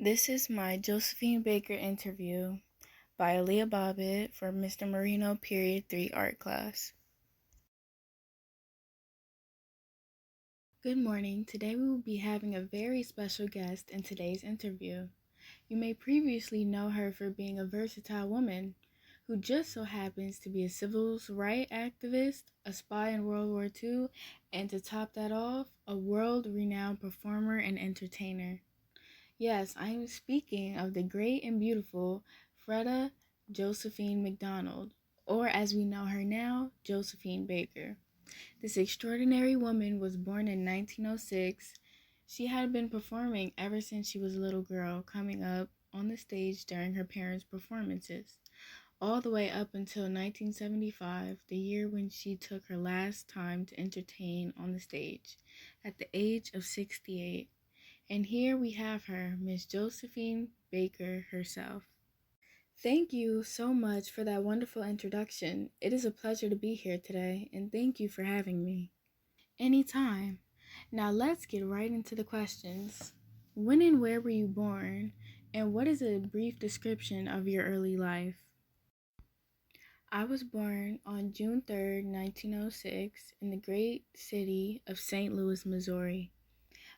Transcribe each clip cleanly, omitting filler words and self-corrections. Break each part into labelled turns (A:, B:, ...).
A: This is my Josephine Baker interview by Aaliyah Bobbitt for Mr. Marino Period 3 art class. Good morning. Today we will be having a very special guest in today's interview. You may previously know her for being a versatile woman who just so happens to be a civil rights activist, a spy in World War II, and to top that off, a world-renowned performer and entertainer. Yes, I am speaking of the great and beautiful Freda Josephine McDonald, or as we know her now, Josephine Baker. This extraordinary woman was born in 1906. She had been performing ever since she was a little girl, coming up on the stage during her parents' performances, all the way up until 1975, the year when she took her last time to entertain on the stage, at the age of 68. And here we have her, Miss Josephine Baker herself. Thank you so much for that wonderful introduction. It is a pleasure to be here today, and thank you for having me. Anytime. Now let's get right into the questions. When and where were you born, and what is a brief description of your early life? I was born on June 3rd, 1906, in the great city of St. Louis, Missouri.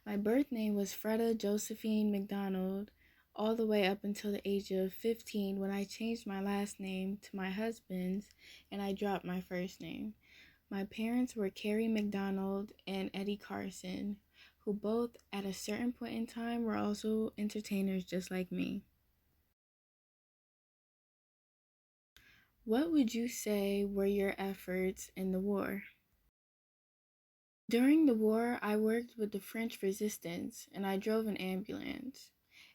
A: My birth name was Freda Josephine McDonald, all the way up until the age of 15 when I changed my last name to my husband's and I dropped my first name. My parents were Carrie McDonald and Eddie Carson, who both at a certain point in time were also entertainers just like me. What would you say were your efforts in the war? During the war, I worked with the French resistance and I drove an ambulance.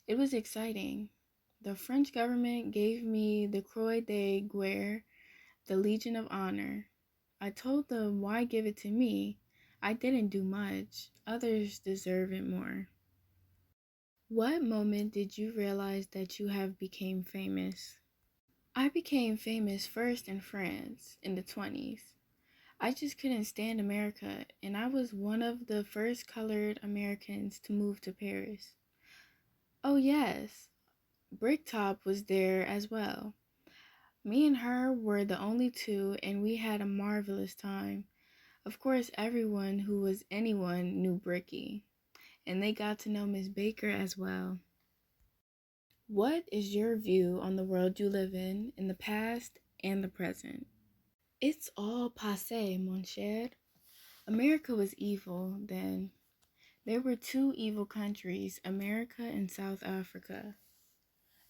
A: It was exciting. The French government gave me the Croix de Guerre, the Legion of Honor. I told them why give it to me? I didn't do much. Others deserve it more. What moment did you realize that you have became famous? I became famous first in France in the 20s. I just couldn't stand America, and I was one of the first colored Americans to move to Paris. Oh yes, Bricktop was there as well. Me and her were the only two, and we had a marvelous time. Of course, everyone who was anyone knew Bricky, and they got to know Miss Baker as well. What is your view on the world you live in the past and the present? It's all passé, mon cher. America was evil then. There were two evil countries, America and South Africa.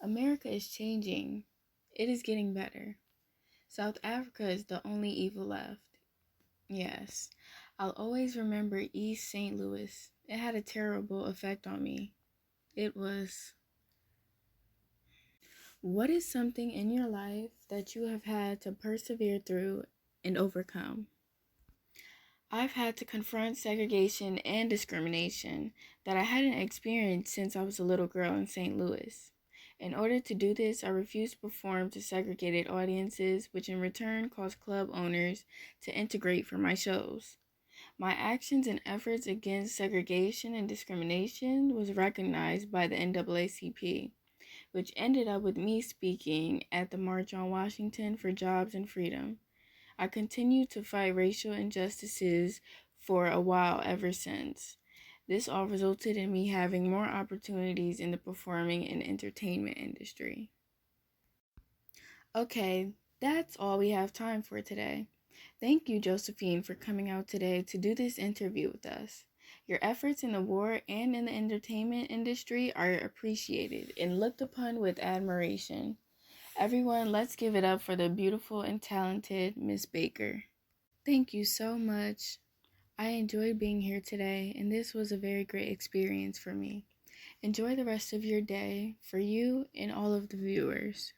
A: America is changing. It is getting better. South Africa is the only evil left. Yes, I'll always remember East St. Louis. It had a terrible effect on me. It was... What is something in your life that you have had to persevere through and overcome? I've had to confront segregation and discrimination that I hadn't experienced since I was a little girl in St. Louis. In order to do this, I refused to perform to segregated audiences, which in return caused club owners to integrate for my shows. My actions and efforts against segregation and discrimination was recognized by the NAACP, which ended up with me speaking at the March on Washington for Jobs and Freedom. I continued to fight racial injustices for a while ever since. This all resulted in me having more opportunities in the performing and entertainment industry. Okay, that's all we have time for today. Thank you, Josephine, for coming out today to do this interview with us. Your efforts in the war and in the entertainment industry are appreciated and looked upon with admiration. Everyone, let's give it up for the beautiful and talented Miss Baker. Thank you so much. I enjoyed being here today, and this was a very great experience for me. Enjoy the rest of your day for you and all of the viewers.